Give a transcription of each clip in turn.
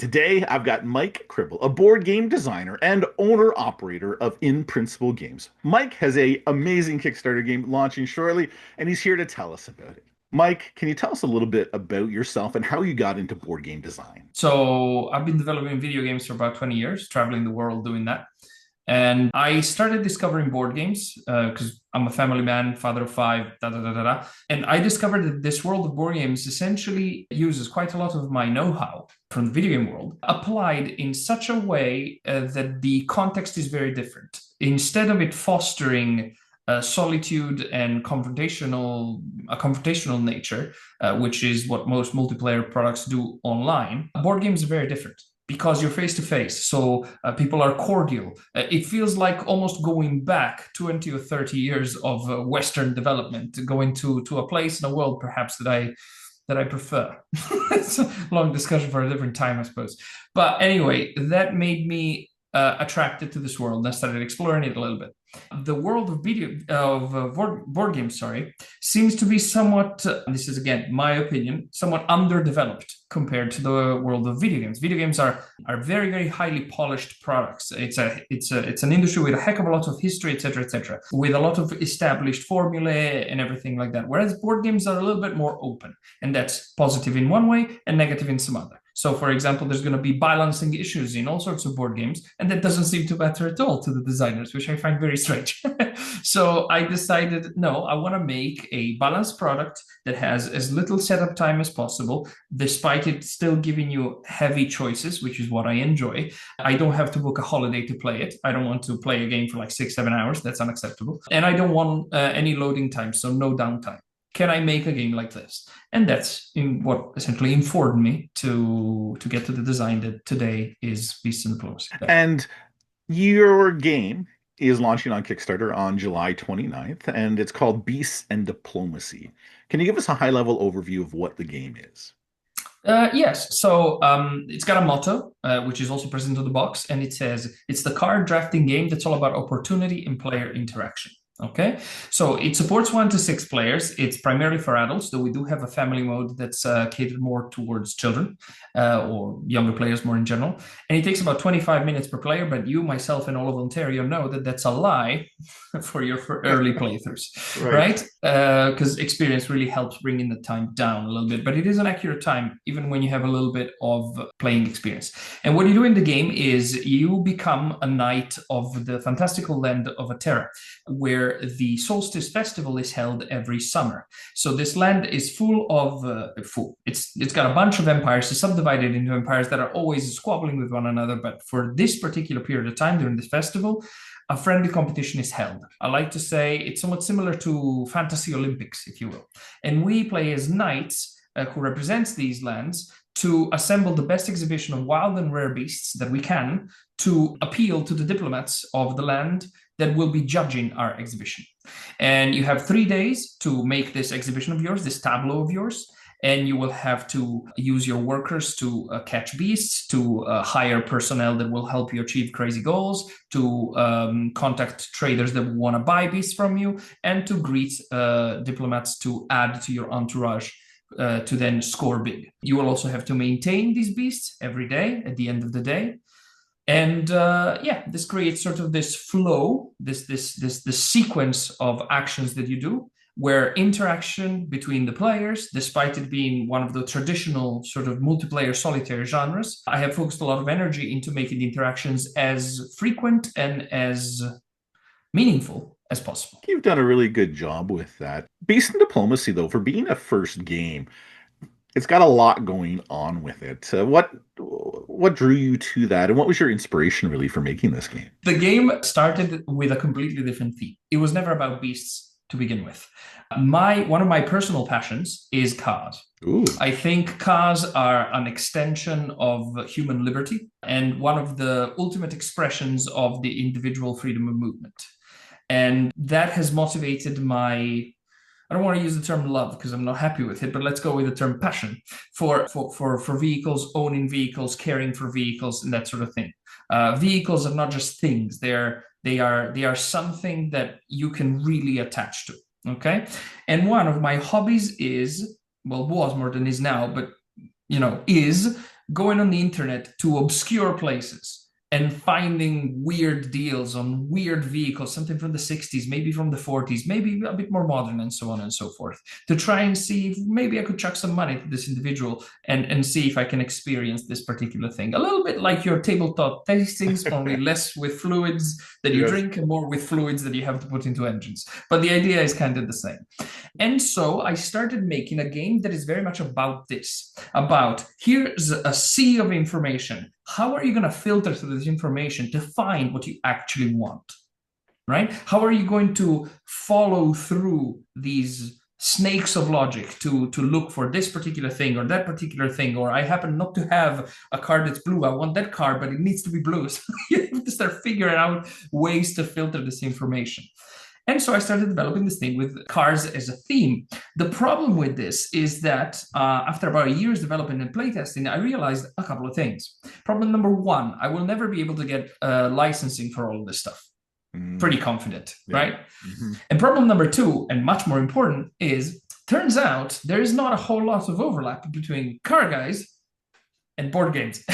Today, I've got Mike Kribel, a board game designer and owner-operator of inPrinciple Games. Mike has a amazing Kickstarter game launching shortly, and he's here to tell us about it. Mike, can you tell us a little bit about yourself and how you got into board game design? So I've been developing video games for about 20 years, traveling the world doing that. And I started discovering board games because I'm a family man, father of five, da da da da da. And I discovered that this world of board games essentially uses quite a lot of my know-how from the video game world, applied in such a way that the context is very different. Instead of it fostering solitude and a confrontational nature, which is what most multiplayer products do online, board games are very different because you're face to face. So people are cordial. It feels like almost going back 20 or 30 years of Western development, going to a place in a world perhaps that I prefer. It's a long discussion for a different time, I suppose. But anyway, that made me attracted to this world. I started exploring it a little bit. The world of board games, seems to be somewhat. This is again my opinion, somewhat underdeveloped compared to the world of video games. Video games are very very highly polished products. It's an industry with a heck of a lot of history, etc., with a lot of established formulae and everything like that. Whereas board games are a little bit more open, and that's positive in one way and negative in some other. So, for example, there's going to be balancing issues in all sorts of board games, and that doesn't seem to matter at all to the designers, which I find very strange. So I decided, no, I want to make a balanced product that has as little setup time as possible, despite it still giving you heavy choices, which is what I enjoy. I don't have to book a holiday to play it. I don't want to play a game for like 6, 7 hours. That's unacceptable. And I don't want any loading time, so no downtime. Can I make a game like this? And that's what essentially informed me to get to the design that today is Beasts and Diplomacy. And your game is launching on Kickstarter on July 29th, and it's called Beasts and Diplomacy. Can you give us a high-level overview of what the game is? Yes. So it's got a motto, which is also present on the box, and it says, it's the card drafting game that's all about opportunity and player interaction. Okay, so it supports 1 to 6 players. It's primarily for adults, though we do have a family mode that's catered more towards children or younger players more in general. And it takes about 25 minutes per player, but you, myself, and all of Ontario know that that's a lie for early playthroughs, Right. right? Because experience really helps bringing the time down a little bit, but it is an accurate time, even when you have a little bit of playing experience. And what you do in the game is you become a knight of the fantastical land of Aterra, where the Solstice Festival is held every summer. So this land is full of It's got a bunch of empires. It's subdivided into empires that are always squabbling with one another. But for this particular period of time during this festival, a friendly competition is held. I like to say it's somewhat similar to Fantasy Olympics, if you will. And we play as knights who represents these lands to assemble the best exhibition of wild and rare beasts that we can to appeal to the diplomats of the land that will be judging our exhibition. And you have 3 days to make this exhibition of yours, this tableau of yours, and you will have to use your workers to catch beasts, to hire personnel that will help you achieve crazy goals, to contact traders that want to buy beasts from you, and to greet diplomats to add to your entourage to then score big. You will also have to maintain these beasts every day at the end of the day. And this creates sort of this flow, this sequence of actions that you do, where interaction between the players, despite it being one of the traditional sort of multiplayer solitaire genres, I have focused a lot of energy into making the interactions as frequent and as meaningful as possible. You've done a really good job with that. Beasts and Diplomacy, though, for being a first game, it's got a lot going on with it. What drew you to that, and what was your inspiration really for making this game? The game started with a completely different theme. It was never about beasts to begin with. One of my personal passions is cars. Ooh. I think cars are an extension of human liberty and one of the ultimate expressions of the individual freedom of movement. And that has motivated I don't want to use the term love because I'm not happy with it, but let's go with the term passion for vehicles, owning vehicles, caring for vehicles, and that sort of thing. Vehicles are not just things; they are something that you can really attach to. Okay, and one of my hobbies was more than is now, but is going on the internet to obscure places and finding weird deals on weird vehicles, something from the 60s, maybe from the 40s, maybe a bit more modern, and so on and so forth, to try and see if maybe I could chuck some money to this individual and see if I can experience this particular thing. A little bit like your tabletop tastings, only less with fluids that you Yes. drink and more with fluids that you have to put into engines. But the idea is kind of the same. And so I started making a game that is very much about this, about here's a sea of information. How are you going to filter through this information to find what you actually want, right? How are you going to follow through these snakes of logic to look for this particular thing or that particular thing, or I happen not to have a car that's blue, I want that car, but it needs to be blue. So you have to start figuring out ways to filter this information. And so I started developing this thing with cars as a theme. The problem with this is that after about a year's development and playtesting, I realized a couple of things. Problem number one, I will never be able to get licensing for all of this stuff. Pretty confident, Yeah. right? Mm-hmm. And problem number two, and much more important, is turns out there is not a whole lot of overlap between car guys and board games.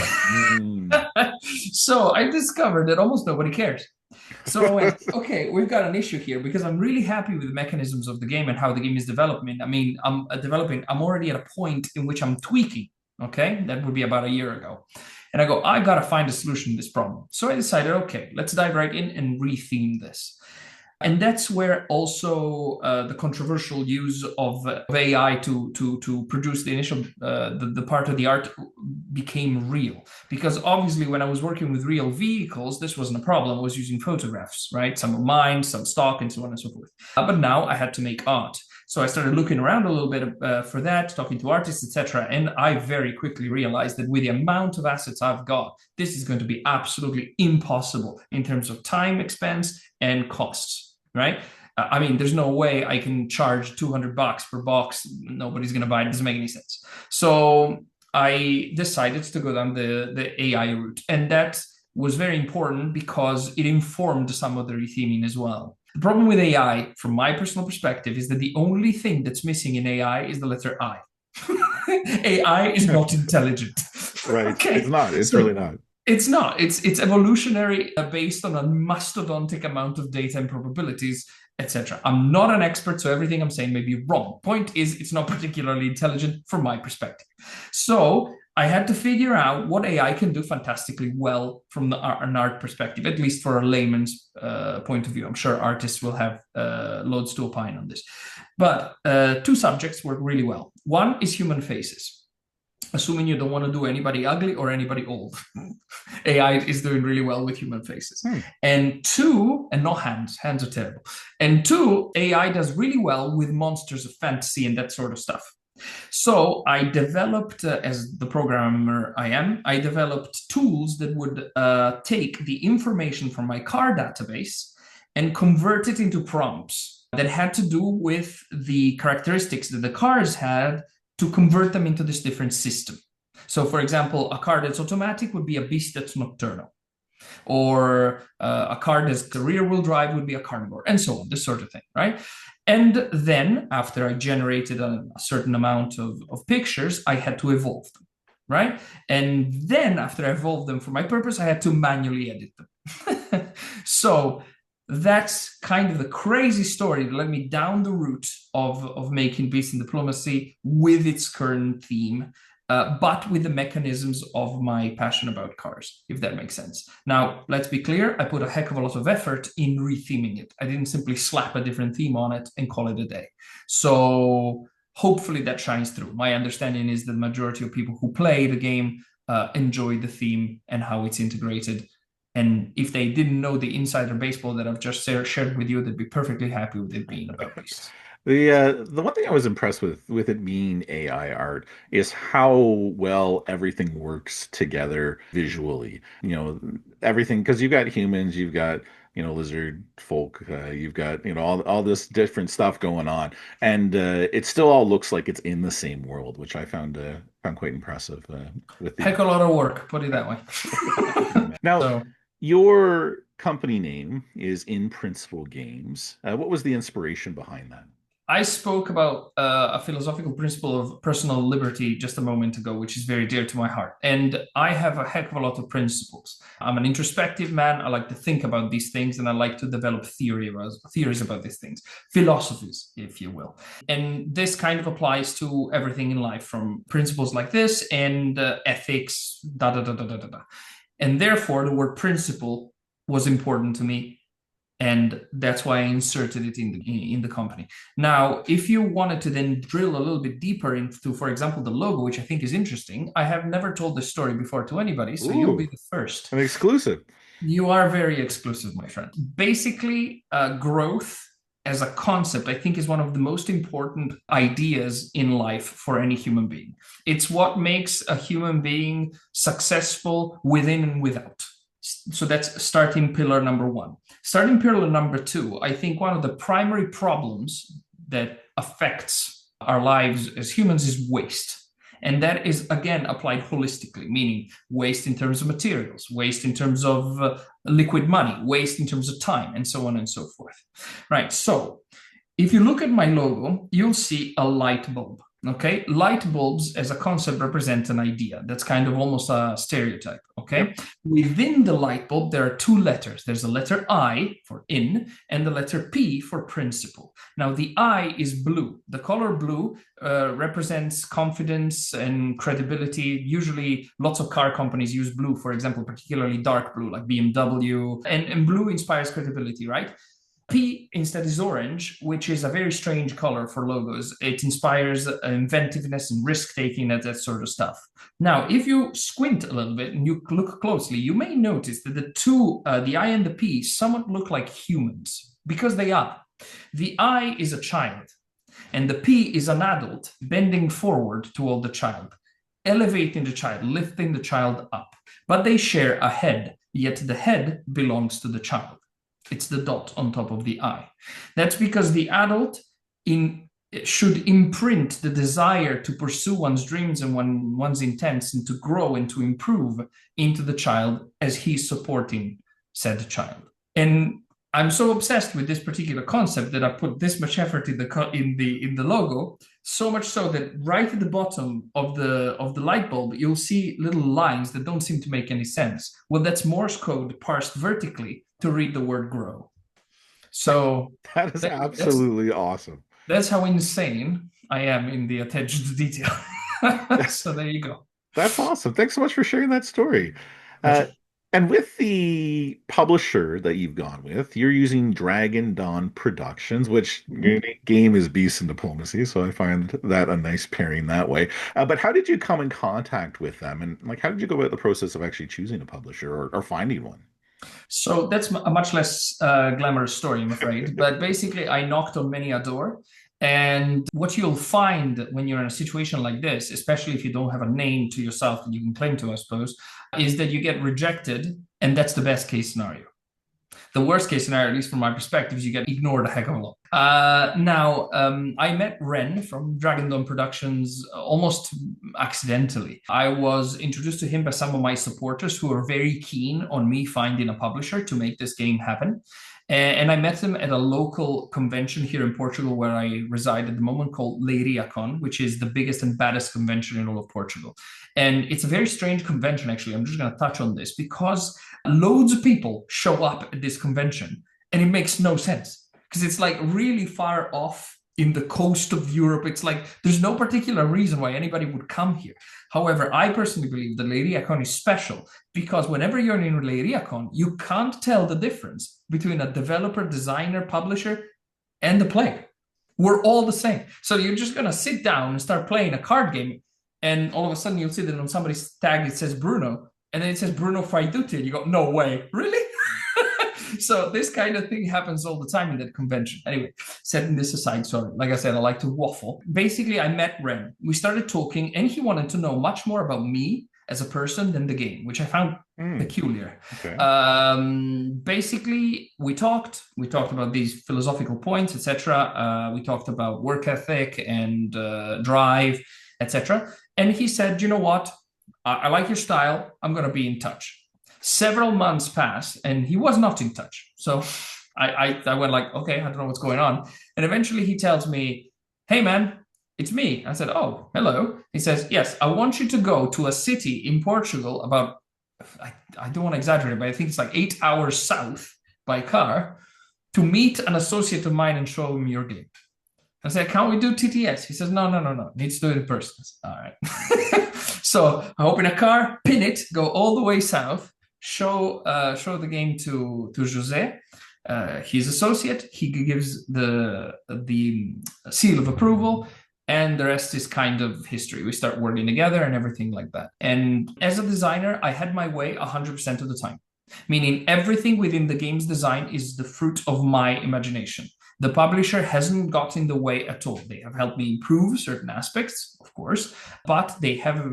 So I discovered that almost nobody cares. So I went, okay, we've got an issue here because I'm really happy with the mechanisms of the game and how the game is developing. I mean, I'm already at a point in which I'm tweaking. Okay, that would be about a year ago. And I go, I got to find a solution to this problem. So I decided, okay, let's dive right in and retheme this. And that's where also the controversial use of AI to produce the initial the part of the art became real. Because obviously, when I was working with real vehicles, this wasn't a problem. I was using photographs, right? Some of mine, some stock, and so on and so forth. But now I had to make art. So I started looking around a little bit for that, talking to artists, etc. And I very quickly realized that with the amount of assets I've got, this is going to be absolutely impossible in terms of time, expense, and costs, right? I mean, there's no way I can charge $200 per box. Nobody's going to buy it. It doesn't make any sense. So I decided to go down the AI route. And that was very important because it informed some of the retheming as well. The problem with AI, from my personal perspective, is that the only thing that's missing in AI is the letter I. AI is not intelligent. Right. Okay. It's not. It's really not. It's not. It's evolutionary based on a mastodontic amount of data and probabilities, etc. I'm not an expert, so everything I'm saying may be wrong. Point is, it's not particularly intelligent from my perspective. So I had to figure out what AI can do fantastically well from an art perspective, at least for a layman's point of view. I'm sure artists will have loads to opine on this. But two subjects work really well. One is human faces. Assuming you don't want to do anybody ugly or anybody old. AI is doing really well with human faces. And two, and not hands, hands are terrible. And two, AI does really well with monsters of fantasy and that sort of stuff. So I developed, as the programmer I am, I developed tools that would take the information from my car database and convert it into prompts that had to do with the characteristics that the cars had to convert them into this different system. So, for example, a car that's automatic would be a beast that's nocturnal. Or a car that's rear-wheel drive would be a carnivore, and so on, this sort of thing, right? And then, after I generated a certain amount of pictures, I had to evolve them, right? And then, after I evolved them for my purpose, I had to manually edit them. So that's kind of the crazy story that led me down the route of making Peace and Diplomacy with its current theme, but with the mechanisms of my passion about cars, if that makes sense. Now, let's be clear, I put a heck of a lot of effort in retheming it. I didn't simply slap a different theme on it and call it a day. So hopefully that shines through. My understanding is the majority of people who play the game enjoy the theme and how it's integrated. And if they didn't know the insider baseball that I've just shared with you, they'd be perfectly happy with it being about Beast. The one thing I was impressed with it being AI art is how well everything works together visually. Everything, because you've got humans, you've got lizard folk, you've got all this different stuff going on, and it still all looks like it's in the same world, which I found quite impressive with the Heck, a lot of work, put it that way. now. So, Your company name is inPrinciple Games. What was the inspiration behind that? I spoke about a philosophical principle of personal liberty just a moment ago, which is very dear to my heart. And I have a heck of a lot of principles. I'm an introspective man. I like to think about these things, and I like to develop theories about these things, philosophies, if you will. And this kind of applies to everything in life, from principles like this and ethics, da da da da da da da. And therefore, the word principle was important to me, and that's why I inserted it in the company. Now, if you wanted to then drill a little bit deeper into, for example, the logo, which I think is interesting, I have never told this story before to anybody, so you'll be Ooh, the first. an exclusive. You are very exclusive, my friend. Basically, growth as a concept, I think, is one of the most important ideas in life for any human being. It's what makes a human being successful within and without. So that's starting pillar number one. Starting pillar number two, I think one of the primary problems that affects our lives as humans is waste. And that is, again, applied holistically, meaning waste in terms of materials, waste in terms of liquid money, waste in terms of time, and so on and so forth. Right. So if you look at my logo, you'll see a light bulb. Okay, light bulbs as a concept represent an idea. That's kind of almost a stereotype. Okay, Yep. within the light bulb, there are two letters. There's a letter I for in and the letter P for principle. Now, the I is blue. The color blue represents confidence and credibility. Usually, lots of car companies use blue, for example, particularly dark blue, like BMW, and blue inspires credibility, right? P instead is orange, which is a very strange color for logos. It inspires inventiveness and risk-taking and that sort of stuff. Now, if you squint a little bit and you look closely, you may notice that the two, the I and the P, somewhat look like humans, because they are. The I is a child, and the P is an adult bending forward toward the child, elevating the child, lifting the child up. But they share a head, yet the head belongs to the child. It's the dot on top of the I. That's because the adult should imprint the desire to pursue one's dreams and one's intents and to grow and to improve into the child as he's supporting said child. And I'm so obsessed with this particular concept that I put this much effort in the logo, so much so that right at the bottom of the light bulb, you'll see little lines that don't seem to make any sense. Well, that's Morse code parsed vertically to read the word grow. So That is absolutely awesome. that's how insane I am in the attention to detail. So there you go. That's awesome. Thanks so much for sharing that story. Uh, and with the publisher that you've gone with, you're using Dragon Dawn Productions, which game is Beast and Diplomacy, so I find that a nice pairing that way. But how did you come in contact with them, and like how did you go about the process of actually choosing a publisher or finding one? So that's a much less glamorous story, I'm afraid. But basically, I knocked on many a door. And what you'll find when you're in a situation like this, especially if you don't have a name to yourself that you can claim to, I suppose, is that you get rejected. And that's the best case scenario. The worst case scenario, at least from my perspective, is you get ignored a heck of a lot. I met Ren from Dragon Dawn Productions almost accidentally. I was introduced to him by some of my supporters who are very keen on me finding a publisher to make this game happen. And I met him at a local convention here in Portugal where I reside at the moment called Leiriacon, which is the biggest and baddest convention in all of Portugal. And it's a very strange convention, actually. I'm just going to touch on this because loads of people show up at this convention and it makes no sense because it's like really far off in the coast of Europe. It's like there's no particular reason why anybody would come here. However, I personally believe that Leiriacon is special because whenever you're in Leiriacon, you can't tell the difference between a developer, designer, publisher, and the player. We're all the same. So you're just going to sit down and start playing a card game, and all of a sudden you'll see that on somebody's tag it says Bruno, and then it says Bruno Faiduti, and you go, no way, really? So this kind of thing happens all the time in that convention. Anyway, setting this aside, sorry, like I said, I like to waffle. Basically, I met Ren. We started talking, and he wanted to know much more about me as a person than the game, which I found peculiar. Okay. Basically, we talked about these philosophical points, etc. We talked about work ethic and drive, etc. And he said, you know what? I like your style. I'm going to be in touch. Several months passed and he was not in touch. So I went like, okay, I don't know what's going on. And eventually he tells me, hey man, it's me. I said, oh, hello. He says, yes, I want you to go to a city in Portugal about, I don't want to exaggerate, but I think it's like 8 hours south by car to meet an associate of mine and show him your game. I said, can't we do TTS? He says, no, no, no, no. Needs to do it in person. Said, all right. So I hop in a car, pin it, go all the way south, show the game to Jose, his associate. He gives the seal of approval, and the rest is kind of history. We start working together and everything like that. And as a designer, I had my way 100% of the time, meaning everything within the game's design is the fruit of my imagination. The publisher hasn't got in the way at all. They have helped me improve certain aspects, of course, but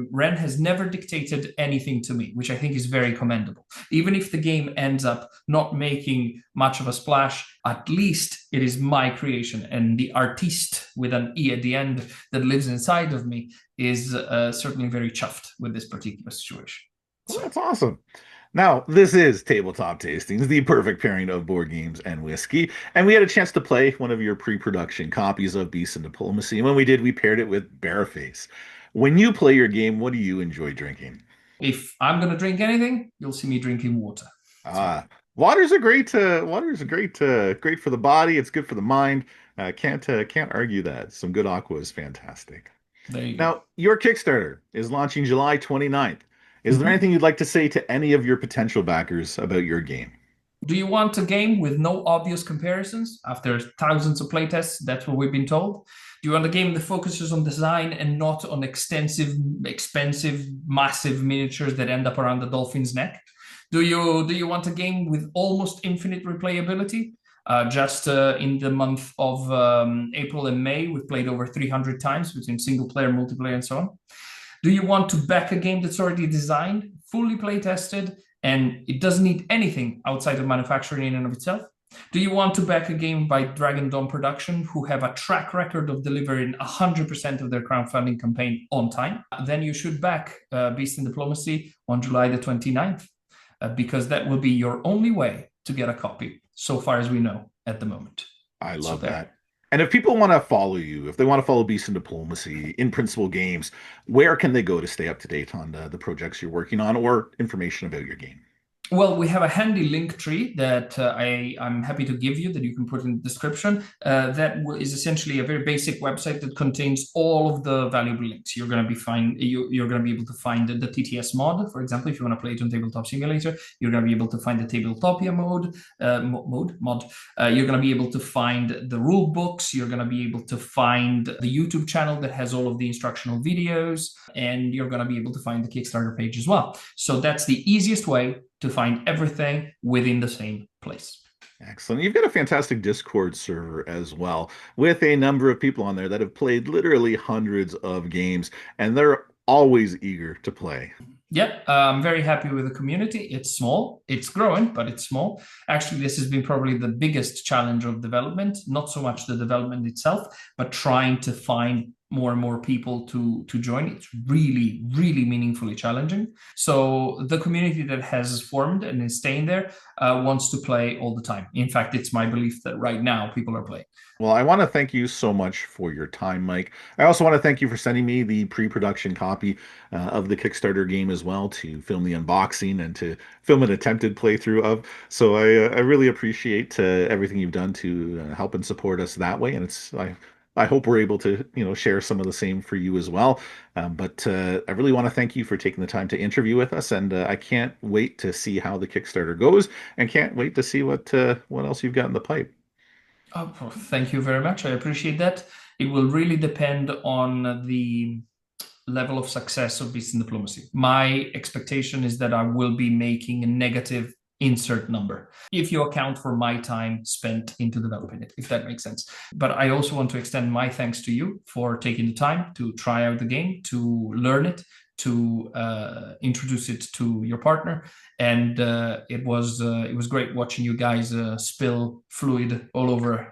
Ren has never dictated anything to me, which I think is very commendable. Even if the game ends up not making much of a splash, at least it is my creation. And the artiste with an E at the end that lives inside of me is certainly very chuffed with this particular situation. Well, that's awesome. Now, this is Tabletop Tastings, the perfect pairing of board games and whiskey. And we had a chance to play one of your pre-production copies of Beast and Diplomacy. And when we did, we paired it with Bareface. When you play your game, what do you enjoy drinking? If I'm going to drink anything, you'll see me drinking water. Water's a great for the body. It's good for the mind. Can't argue that. Some good aqua is fantastic. There you go. Now, your Kickstarter is launching July 29th. Is there anything you'd like to say to any of your potential backers about your game? Do you want a game with no obvious comparisons? After thousands of playtests, that's what we've been told. Do you want a game that focuses on design and not on extensive, expensive, massive miniatures that end up around the dolphin's neck? Do you want a game with almost infinite replayability? Just in the month of April and May, we've played over 300 times between single player, multiplayer, and so on. Do you want to back a game that's already designed, fully play tested, and it doesn't need anything outside of manufacturing in and of itself? Do you want to back a game by Dragon Dawn Production, who have a track record of delivering 100% of their crowdfunding campaign on time? Then you should back Beast and Diplomacy on July the 29th, because that will be your only way to get a copy, so far as we know at the moment. I love that. And if people want to follow you, if they want to follow Beast and Diplomacy, inPrinciple Games, where can they go to stay up to date on the projects you're working on or information about your game? Well, we have a handy link tree that I'm happy to give you that you can put in the description. That is essentially a very basic website that contains all of the valuable links. You're going to be able to find the TTS mod, for example, if you want to play it on Tabletop Simulator. You're going to be able to find the Tabletopia mod. You're going to be able to find the rule books. You're going to be able to find the YouTube channel that has all of the instructional videos, and you're going to be able to find the Kickstarter page as well. So that's the easiest way to find everything within the same place. Excellent. You've got a fantastic Discord server as well, with a number of people on there that have played literally hundreds of games, and they're always eager to play. Yep, I'm very happy with the community. It's small, it's growing, but it's small. Actually, this has been probably the biggest challenge of development, not so much the development itself, but trying to find more and more people to join. It's really, really meaningfully challenging. So the community that has formed and is staying there wants to play all the time. In fact, it's my belief that right now people are playing. Well, I want to thank you so much for your time, Mike. I also want to thank you for sending me the pre-production copy of the Kickstarter game as well, to film the unboxing and to film an attempted playthrough of. So I really appreciate everything you've done to help and support us that way. And I hope we're able to, share some of the same for you as well. But I really want to thank you for taking the time to interview with us, and I can't wait to see how the Kickstarter goes, and can't wait to see what else you've got in the pipe. Oh, well, thank you very much. I appreciate that. It will really depend on the level of success of Beast and Diplomacy. My expectation is that I will be making a negative insert number if you account for my time spent into developing it, if that makes sense. But I also want to extend my thanks to you for taking the time to try out the game, to learn it, to introduce it to your partner, and it was great watching you guys spill fluid all over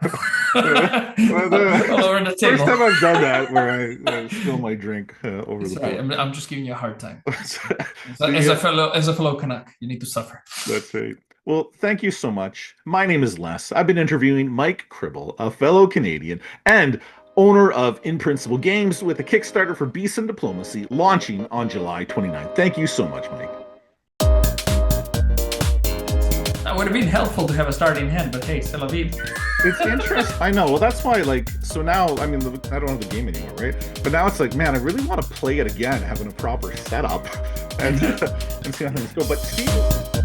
all over the table. First time I've done that, where I spill my drink over the table. I'm just giving you a hard time. As a fellow Canuck, you need to suffer. That's right. Well, thank you so much. My name is Les. I've been interviewing Mike Kribel, a fellow Canadian and owner of inPrinciple Games with a Kickstarter for Beasts and Diplomacy launching on July 29th. Thank you so much, Mike. That would have been helpful to have a starting hand, but hey, c'est la vie. It's interesting. I know. Well, that's why, like, so now, I mean, I don't have the game anymore, right? But now it's like, man, I really want to play it again, having a proper setup and, and see how things go. But Steve.